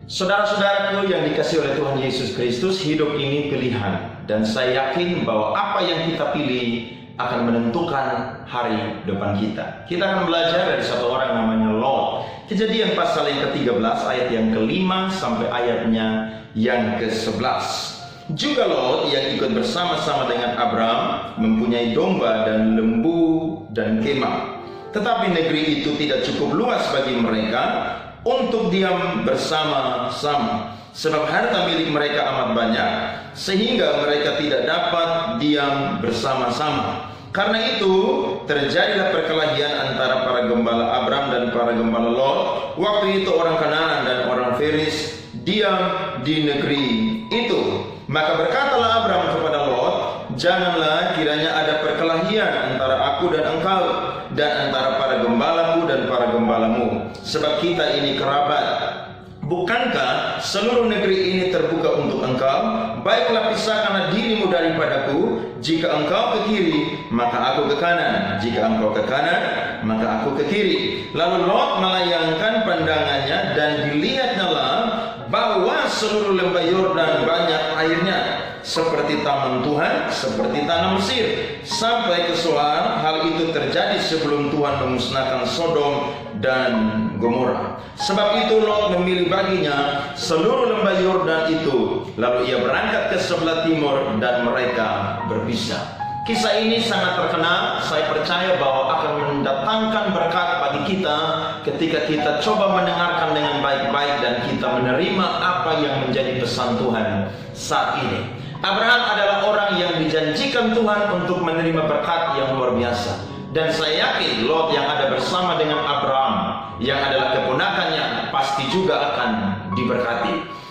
Saudara-saudaraku yang dikasihi oleh Tuhan Yesus Kristus, hidup ini pilihan. Dan saya yakin bahwa apa yang kita pilih akan menentukan hari depan kita. Kita akan belajar dari satu orang namanya Lot. Kejadian pasal yang ke-13 ayat yang ke-5 sampai ayatnya yang ke-11. Juga Lot yang ikut bersama-sama dengan Abram mempunyai domba dan lembu dan kemah. Tetapi negeri itu tidak cukup luas bagi mereka untuk diam bersama-sama, sebab harta milik mereka amat banyak, sehingga mereka tidak dapat diam bersama-sama. Karena itu terjadilah perkelahian antara para gembala Abram dan para gembala Lot. Waktu itu orang Kanaan dan orang Feris diam di negeri itu. Maka berkatalah Abram kepada Lot, janganlah kiranya ada perkelahian antara aku dan engkau, dan antara para gembalaku dan para gembalamu, sebab kita ini kerabat. Bukankah seluruh negeri ini terbuka untuk engkau? Baiklah, pisahkanlah dirimu daripadaku. Jika engkau ke kiri, maka aku ke kanan. Jika engkau ke kanan, maka aku ke kiri. Lalu Lot melayangkan pandangannya, dan dilihatnyalah bahwa seluruh lembah Yordan banyak airnya, seperti taman Tuhan, seperti tanah Mesir. Sampai ke Soar, hal itu terjadi sebelum Tuhan memusnahkan Sodom dan Gomora. Sebab itu Lot memilih baginya seluruh lembah Yordan itu. Lalu ia berangkat ke sebelah timur dan mereka berpisah. Kisah ini sangat terkenal. Saya percaya bahwa akan mendatangkan berkat bagi kita ketika kita coba mendengarkan dengan baik-baik dan kita menerima apa yang menjadi pesan Tuhan saat ini. Abraham adalah orang yang dijanjikan Tuhan untuk menerima berkat yang luar biasa. Dan saya yakin Lot yang ada bersama dengan Abraham, yang adalah keponakannya, pasti juga akan diberkati.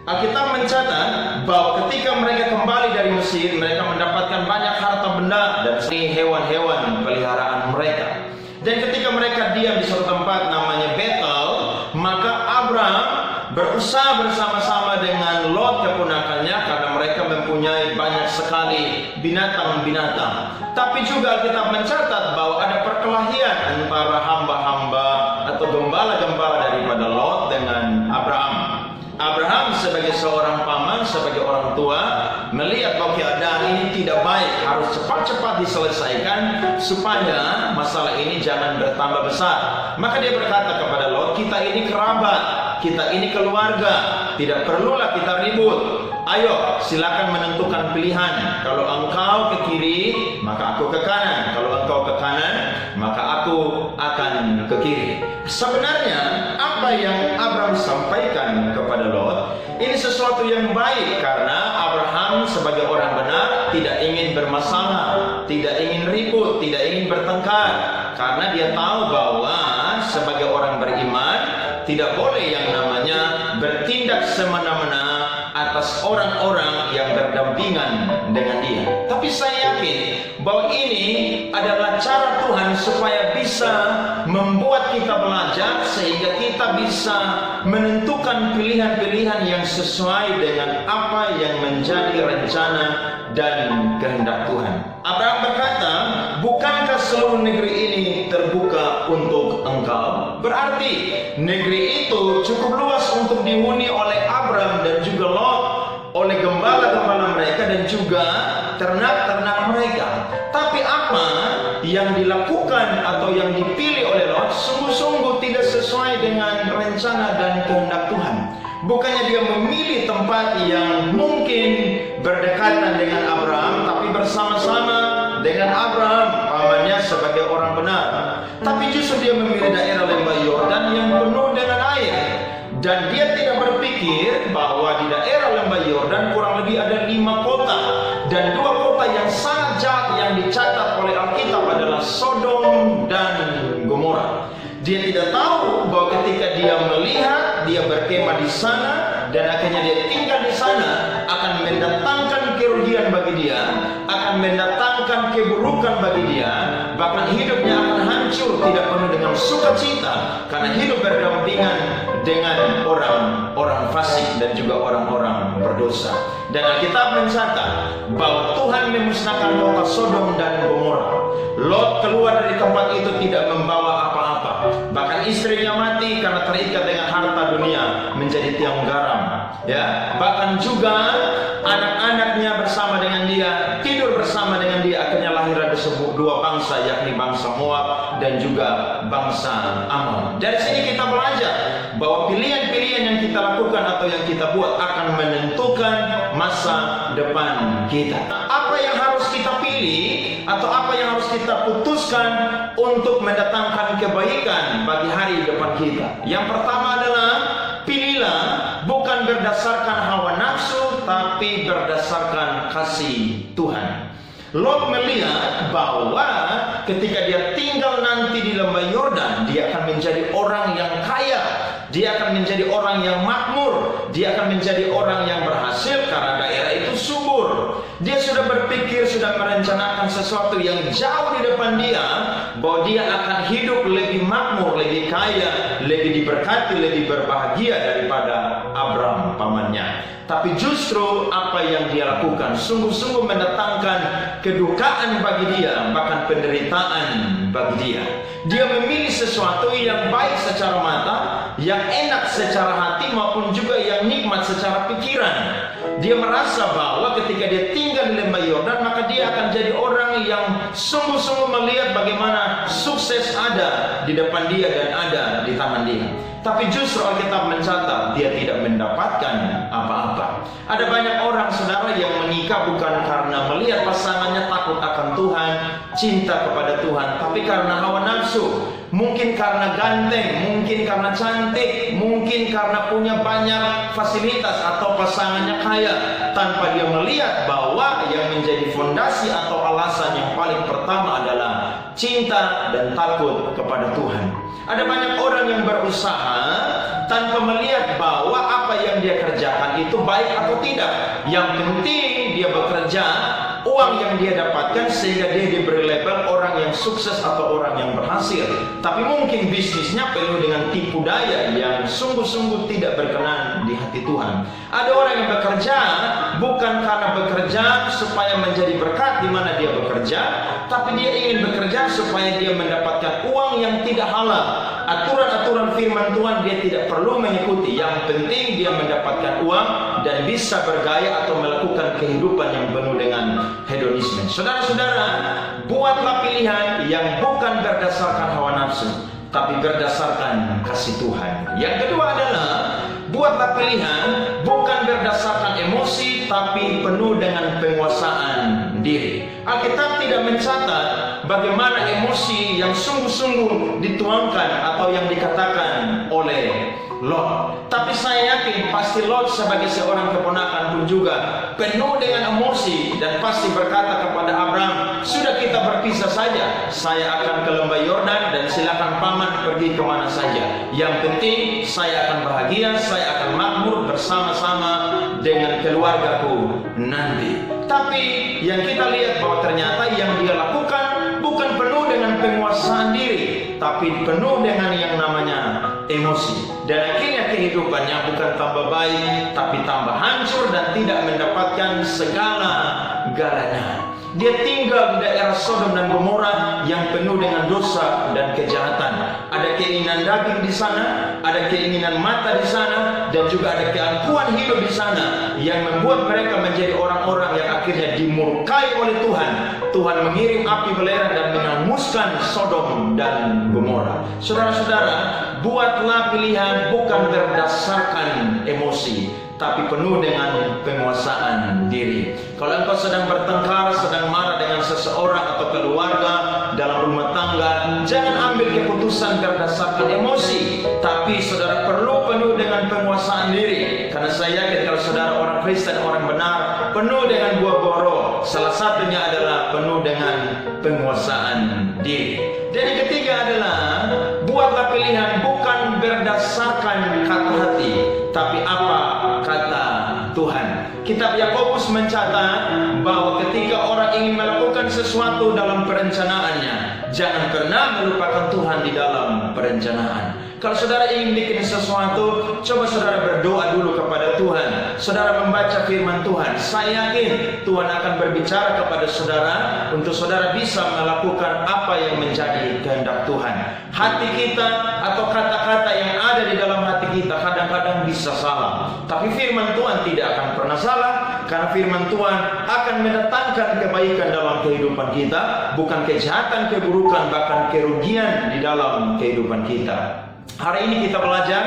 Alkitab mencatat bahwa ketika mereka kembali dari Mesir, mereka mendapatkan banyak harta benda dan hewan-hewan peliharaan mereka. Dan ketika mereka diam di suatu tempat namanya Betel, maka Abraham berusaha bersama-sama dengan Lot keponakannya, karena mereka mempunyai banyak sekali binatang-binatang. Tapi juga Alkitab mencatat bahwa ada perkelahian antara hamba-hamba atau gembala-gembala daripada Lot dengan Abraham. Abraham sebagai seorang paman, sebagai orang tua, melihat bahwa keadaan ini tidak baik, harus cepat-cepat diselesaikan supaya masalah ini jangan bertambah besar. Maka dia berkata kepada Lot, kita ini kerabat, kita ini keluarga, tidak perlulah kita ribut. Ayo, silakan menentukan pilihan. Kalau engkau ke kiri, maka aku ke kanan. Kalau engkau ke kanan, maka aku akan ke kiri. Sebenarnya apa yang Abraham sampaikan kepada Lot ini sesuatu yang baik, karena Abraham sebagai orang benar tidak ingin bermasalah, tidak ingin ribut, tidak ingin bertengkar, karena dia tahu bahwa sebagai orang beriman tidak boleh yang namanya bertindak semena-mena atas orang-orang yang berdampingan dengan dia. Tapi saya yakin bahwa ini adalah cara Tuhan supaya bisa membuat kita belajar, sehingga kita bisa menentukan pilihan-pilihan yang sesuai dengan apa yang menjadi rencana dan kehendak Tuhan. Abraham berkata, bukankah seluruh negeri ini terbuka untuk engkau? Berarti negeri itu cukup luas untuk dihuni oleh Abraham dan juga Lot, oleh gembala-gembala mereka dan juga ternak-ternak mereka. Tapi apa yang dilakukan atau yang dipilih oleh Lot sungguh-sungguh tidak sesuai dengan rencana dan kehendak Tuhan. Bukannya dia memilih tempat yang mungkin berdekatan dengan Abraham, tapi bersama-sama dengan Abraham, pamannya sebagai orang benar. Tapi justru dia memilih daerah lembah Yordan yang penuh dengan air. Dan dia tidak berpikir bahwa di daerah lembah Yordan kurang lebih ada 5 kota. Dan 2 kota yang sangat jahat yang dicatat oleh Alkitab adalah Sodom dan Gomora. Dia tidak tahu bahwa ketika dia melihat, dia berkemah di sana, dan akhirnya dia tinggal di sana, akan mendatangkan kerugian bagi dia, akan mendatangkan keburukan bagi dia, bahkan hidupnya akan hancur, tidak penuh dengan sukacita, karena hidup berdampingan dengan orang-orang fasik dan juga orang-orang berdosa. Dan Alkitab mencatat bahwa Tuhan memusnahkan kota Sodom dan Gomora. Lot keluar dari tempat itu tidak membawa apa-apa. Bahkan istrinya mati karena terikat dengan harta dunia, menjadi tiang garam. Ya, bahkan juga anak-anaknya bersama dengan dia, tidur bersama dengan dia, akhirnya lahirlah dua bangsa, yakni bangsa Moab dan juga bangsa Amon. Dari sini kita belajar bahwa pilihan-pilihan yang kita lakukan atau yang kita buat akan menentukan masa depan kita. Apa yang harus kita pilih atau apa yang harus kita putuskan untuk mendatangkan kebaikan bagi hari depan kita? Yang pertama adalah pilihlah bukan berdasarkan hawa nafsu, tapi berdasarkan kasih Tuhan. Lot melihat bahwa ketika dia tinggal nanti di lembah Yordan, dia akan menjadi orang yang kaya, dia akan menjadi orang yang makmur, dia akan menjadi orang yang berhasil karena daerah itu subur. Dia sudah berpikir, sudah merencanakan sesuatu yang jauh di depan dia, bahwa dia akan hidup lebih makmur, lebih kaya, lebih diberkati, lebih berbahagia daripada Abram pamannya. Tapi justru apa yang dia lakukan sungguh-sungguh mendatangkan kedukaan bagi dia, bahkan penderitaan bagi dia. Dia memilih sesuatu yang baik secara mata, yang enak secara hati, maupun juga yang nikmat secara pikiran. Dia merasa bahwa ketika dia tinggal di lembah Yordan, maka dia akan jadi orang yang sungguh-sungguh melihat bagaimana sukses ada di depan dia dan ada di tangan dia. Tapi justru Alkitab mencatat dia tidak mendapatkan apa-apa. Ada banyak orang, saudara, yang menikah bukan karena melihat pasangannya takut akan Tuhan, cinta kepada Tuhan, tapi karena hawa nafsu. Mungkin karena ganteng, mungkin karena cantik, mungkin karena punya banyak fasilitas atau pasangannya kaya, tanpa dia melihat bahwa yang menjadi fondasi atau alasan yang paling pertama adalah cinta dan takut kepada Tuhan. Ada banyak orang yang berusaha tanpa melihat bahwa apa yang dia kerjakan itu baik atau tidak. Yang penting dia bekerja, uang yang dia dapatkan sehingga dia diberi label orang yang sukses atau orang yang berhasil. Tapi mungkin bisnisnya penuh dengan tipu daya yang sungguh-sungguh tidak berkenan di hati Tuhan. Ada orang yang bekerja bukan karena bekerja supaya menjadi berkat di mana dia bekerja, tapi dia ingin bekerja supaya dia mendapatkan uang yang tidak halal. Aturan-aturan firman Tuhan dia tidak perlu mengikuti. Yang penting dia mendapatkan uang dan bisa bergaya atau melakukan kehidupan yang penuh dengan hedonisme. Saudara-saudara, buatlah pilihan yang bukan berdasarkan hawa nafsu, tapi berdasarkan kasih Tuhan. Yang kedua adalah buatlah pilihan bukan berdasarkan emosi, tapi penuh dengan penguasaan diri. Alkitab tidak mencatat bagaimana emosi yang sungguh-sungguh dituangkan atau yang dikatakan oleh Lot. Tapi saya yakin pasti Lot sebagai seorang keponakan pun juga penuh dengan emosi dan pasti berkata kepada Abram, sudah kita berpisah saja, saya akan ke lembah Yordan dan silakan paman pergi kemana saja. Yang penting saya akan bahagia, saya akan makmur bersama-sama dengan keluargaku nanti. Tapi yang kita lihat bahwa ternyata yang dia lakukan bukan penuh dengan penguasaan diri, tapi penuh dengan yang namanya emosi. Dan akhirnya kehidupannya bukan tambah baik, tapi tambah hancur dan tidak mendapatkan segala-galanya. Dia tinggal di daerah Sodom dan Gomora yang penuh dengan dosa dan kejahatan. Ada keinginan daging di sana, ada keinginan mata di sana, dan juga ada keangkuhan hidup di sana yang membuat mereka menjadi orang-orang yang akhirnya dimurkai oleh Tuhan. Tuhan mengirim api belerang dan menghanguskan Sodom dan Gomora. Saudara-saudara, buatlah pilihan bukan berdasarkan emosi, tapi penuh dengan penguasaan diri. Kalau engkau sedang bertengkar, sedang marah dengan seseorang atau keluarga dalam rumah tangga, jangan ambil keputusan berdasarkan emosi, tapi saudara perlu penuh dengan penguasaan diri. Karena saya yakin kalau saudara orang Kristen, orang benar, penuh dengan buah-buah roh, salah satunya adalah penuh dengan penguasaan diri. Dan yang ketiga adalah buatlah pilihan bukan berdasarkan kata hati, tapi apa kata Tuhan. Kitab Yakobus mencatat bahwa ketika orang ingin melakukan sesuatu dalam perencanaannya, jangan pernah melupakan Tuhan di dalam perencanaan. Kalau saudara ingin bikin sesuatu, coba saudara berdoa dulu kepada Tuhan. Saudara membaca firman Tuhan. Saya yakin Tuhan akan berbicara kepada saudara untuk saudara bisa melakukan apa yang menjadi kehendak Tuhan. Hati kita atau kata-kata yang ada di dalam hati kita kadang-kadang bisa salah. Tapi firman Tuhan tidak akan pernah salah, karena firman Tuhan akan mendatangkan kebaikan dalam kehidupan kita, bukan kejahatan, keburukan, bahkan kerugian di dalam kehidupan kita. Hari ini kita belajar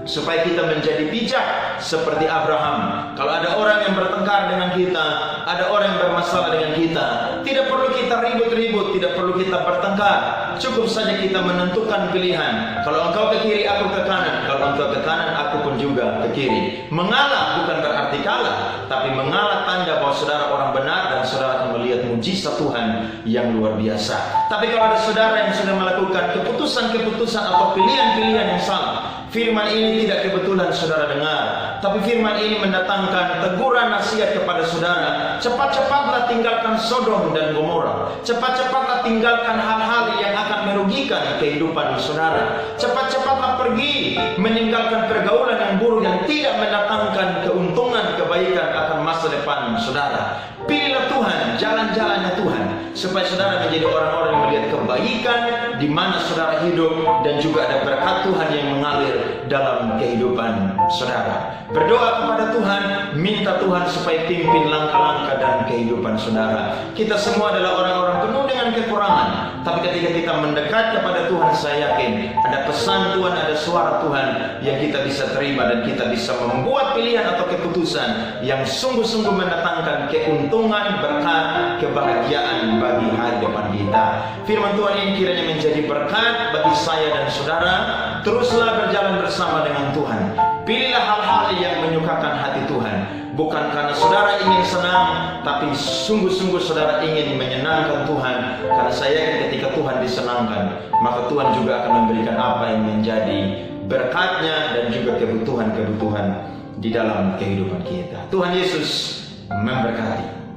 supaya kita menjadi bijak seperti Abraham. Kalau ada orang yang bertengkar dengan kita, ada orang yang bermasalah dengan kita, tidak perlu kita ribut-ribut, tidak perlu kita bertengkar. Cukup saja kita menentukan pilihan. Kalau engkau ke kiri, aku ke kanan. Kalau engkau ke kanan, aku pun juga ke kiri. Mengalah bukan berarti kalah, tapi mengalah tanda bahwa saudara orang benar dan saudara akan melihat mujizat Tuhan yang luar biasa. Tapi kalau ada saudara yang sudah melakukan keputusan-keputusan atau pilihan-pilihan yang salah, firman ini tidak kebetulan saudara dengar, tapi firman ini mendatangkan teguran nasihat kepada saudara. Cepat-cepatlah tinggalkan Sodom dan Gomora. Cepat-cepatlah tinggalkan hal-hal yang akan merugikan kehidupan saudara. Cepat-cepatlah pergi meninggalkan pergaulan yang buruk yang tidak mendatangkan keuntungan, kebaikan akan masa depan saudara. Pilihlah Tuhan, jalan-jalannya Tuhan, supaya saudara menjadi orang-orang yang melihat kebaikan di mana saudara hidup, dan juga ada berkat Tuhan yang mengalir dalam kehidupan saudara. Berdoa kepada Tuhan, minta Tuhan supaya pimpin langkah-langkah dan kehidupan saudara. Kita semua adalah orang-orang penuh dengan kekurangan, tapi ketika kita mendekat kepada Tuhan, saya yakin ada pesan Tuhan, ada suara Tuhan yang kita bisa terima, dan kita bisa membuat pilihan atau keputusan yang sungguh-sungguh mendatangkan keuntungan, berkat, kebahagiaan bagi hari depan kita. Firman Tuhan ini kiranya menjadi berkat bagi saya dan saudara. Teruslah berjalan bersama dengan Tuhan. Pilihlah hal-hal yang menyukakan hati Tuhan, bukan karena saudara ingin senang, tapi sungguh-sungguh saudara ingin menyenangkan Tuhan. Karena saya yakin ketika Tuhan disenangkan, maka Tuhan juga akan memberikan apa yang menjadi berkatnya dan juga kebutuhan-kebutuhan di dalam kehidupan kita. Tuhan Yesus memberkati.